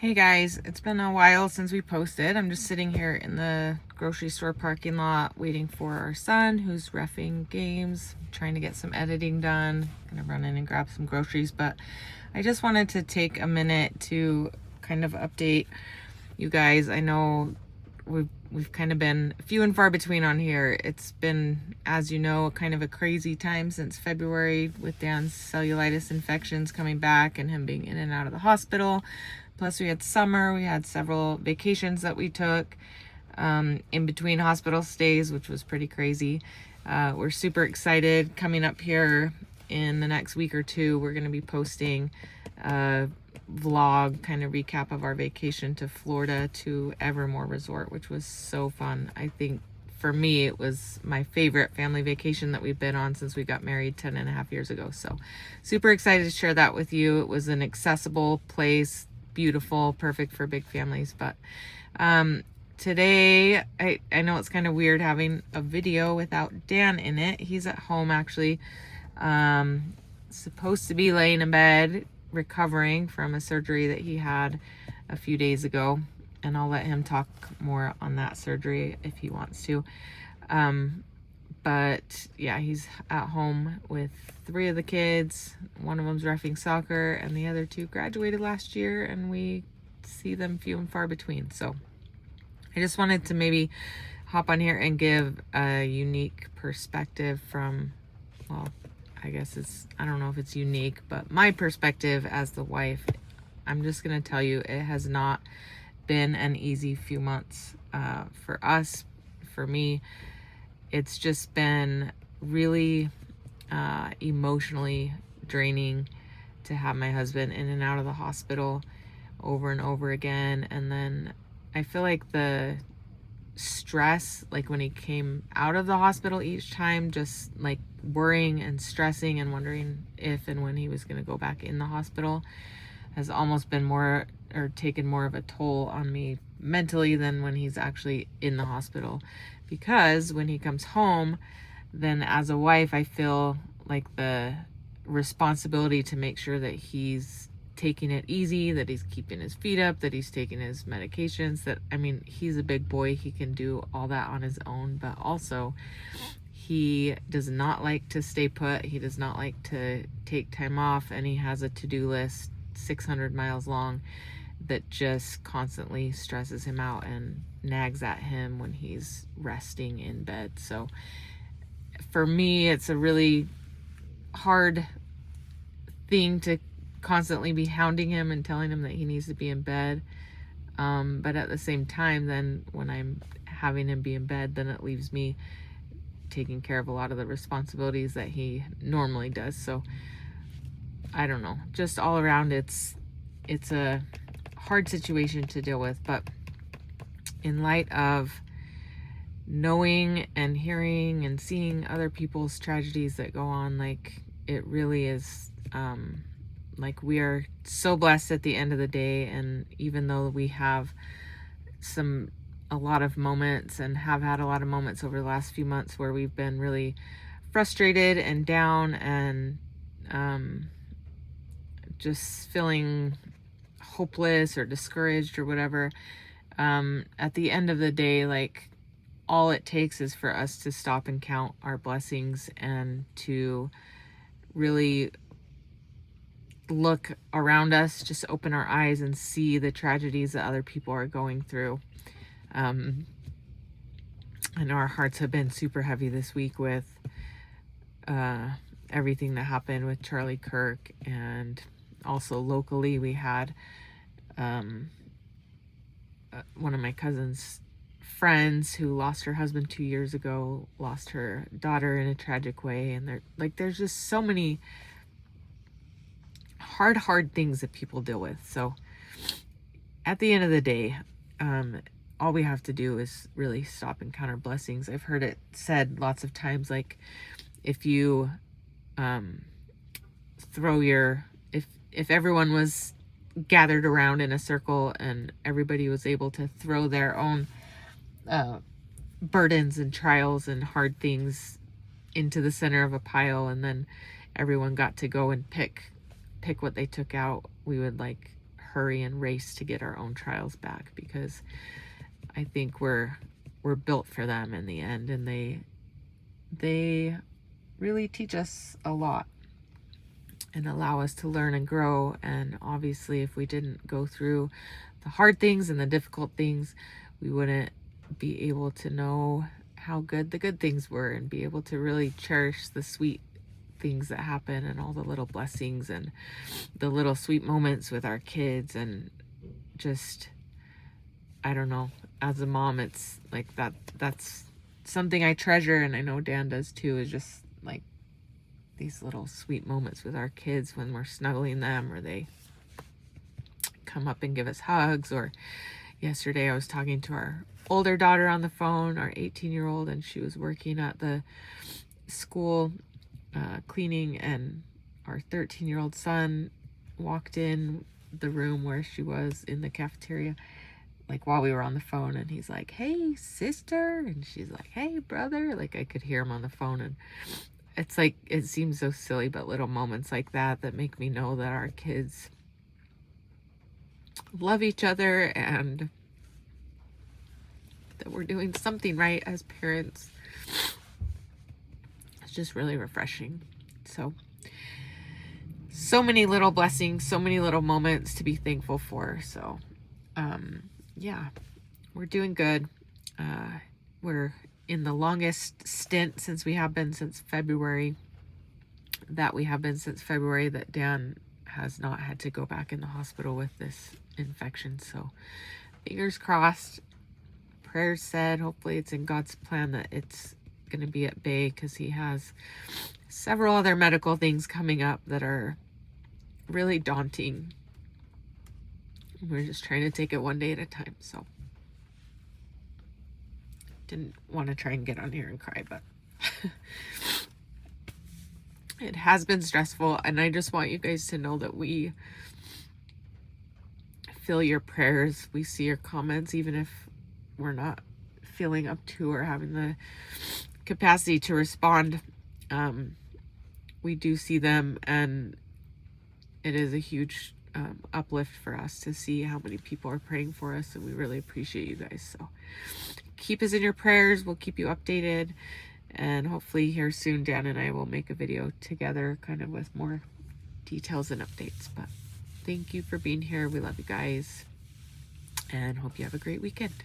Hey guys, it's been a while since we posted. I'm just sitting here in the grocery store parking lot waiting for our son who's reffing games, trying to get some editing done. Gonna run in and grab some groceries, but I just wanted to take a minute to kind of update you guys. I know we've kind of been few and far between on here. It's been, as you know, kind of a crazy time since February with Dan's cellulitis infections coming back and him being in and out of the hospital. Plus we had summer, we had several vacations that we took in between hospital stays, which was pretty crazy. We're super excited coming up here in the next week or two. We're going to be posting a vlog kind of recap of our vacation to Florida to Evermore Resort, which was so fun. I think for me, it was my favorite family vacation that we've been on since we got married 10 and a half years ago. So super excited to share that with you. It was an accessible place, beautiful, perfect for big families. But today, I know it's kind of weird having a video without Dan in it. He's at home actually, supposed to be laying in bed recovering from a surgery that he had a few days ago, and I'll let him talk more on that surgery if he wants to. But yeah, he's at home with 3 of the kids. One of them's reffing soccer and the other 2 graduated last year, and we see them few and far between. So I just wanted to maybe hop on here and give a unique perspective from, well, I guess I don't know if it's unique, but my perspective as the wife. I'm just going to tell you, it has not been an easy few months for us, for me. It's just been really emotionally draining to have my husband in and out of the hospital over and over again. And then I feel like the stress, like when he came out of the hospital each time, just like worrying and stressing and wondering if and when he was going to go back in the hospital, has almost been more, or taken more of a toll on me mentally than when he's actually in the hospital. Because when he comes home, then as a wife, I feel like the responsibility to make sure that he's taking it easy, that he's keeping his feet up, that he's taking his medications, that, I mean, he's a big boy. He can do all that on his own, but also he does not like to stay put. He does not like to take time off, and he has a to-do list 600 miles long that just constantly stresses him out and nags at him when he's resting in bed. So for me, it's a really hard thing to constantly be hounding him and telling him that he needs to be in bed. But at the same time, then when I'm having him be in bed, then it leaves me taking care of a lot of the responsibilities that he normally does. So I don't know, just all around, it's a hard situation to deal with. But in light of knowing and hearing and seeing other people's tragedies that go on, like, it really is, like, we are so blessed at the end of the day. And even though we have a lot of moments and have had a lot of moments over the last few months where we've been really frustrated and down and just feeling hopeless or discouraged or whatever, at the end of the day, like, all it takes is for us to stop and count our blessings and to really look around us, just open our eyes and see the tragedies that other people are going through. I know our hearts have been super heavy this week with everything that happened with Charlie Kirk, and also locally we had one of my cousin's friends who lost her husband 2 years ago, lost her daughter in a tragic way. And there's just so many hard things that people deal with. So at the end of the day, all we have to do is really stop and count our blessings. I've heard it said lots of times, like, if you if everyone was gathered around in a circle and everybody was able to throw their own burdens and trials and hard things into the center of a pile, and then everyone got to go and pick what they took out, we would, like, hurry and race to get our own trials back, because I think we're built for them in the end, and they really teach us a lot and allow us to learn and grow. And obviously, if we didn't go through the hard things and the difficult things, we wouldn't be able to know how good the good things were, and be able to really cherish the sweet things that happen, and all the little blessings and the little sweet moments with our kids. And just, I don't know, as a mom, it's like that's something I treasure, and I know Dan does too, is just like these little sweet moments with our kids when we're snuggling them, or they come up and give us hugs. Or yesterday I was talking to our older daughter on the phone, our 18-year-old, and she was working at the school cleaning, and our 13-year-old son walked in the room where she was in the cafeteria, like while we were on the phone, and he's like, "Hey sister," and she's like, "Hey brother." Like, I could hear him on the phone, and it's like, it seems so silly, but little moments like that make me know that our kids love each other, and that we're doing something right as parents. It's just really refreshing. So many little blessings, so many little moments to be thankful for. So yeah, we're doing good. We're in the longest stint since February, that Dan has not had to go back in the hospital with this infection. So fingers crossed, prayers said, hopefully it's in God's plan that it's going to be at bay, because he has several other medical things coming up that are really daunting. We're just trying to take it one day at a time. So didn't want to try and get on here and cry, but it has been stressful, and I just want you guys to know that we feel your prayers. We see your comments, even if we're not feeling up to or having the capacity to respond. We do see them, and it is a huge uplift for us to see how many people are praying for us, and we really appreciate you guys. So keep us in your prayers. We'll keep you updated, and hopefully here soon Dan and I will make a video together, kind of with more details and updates. But thank you for being here. We love you guys, and hope you have a great weekend.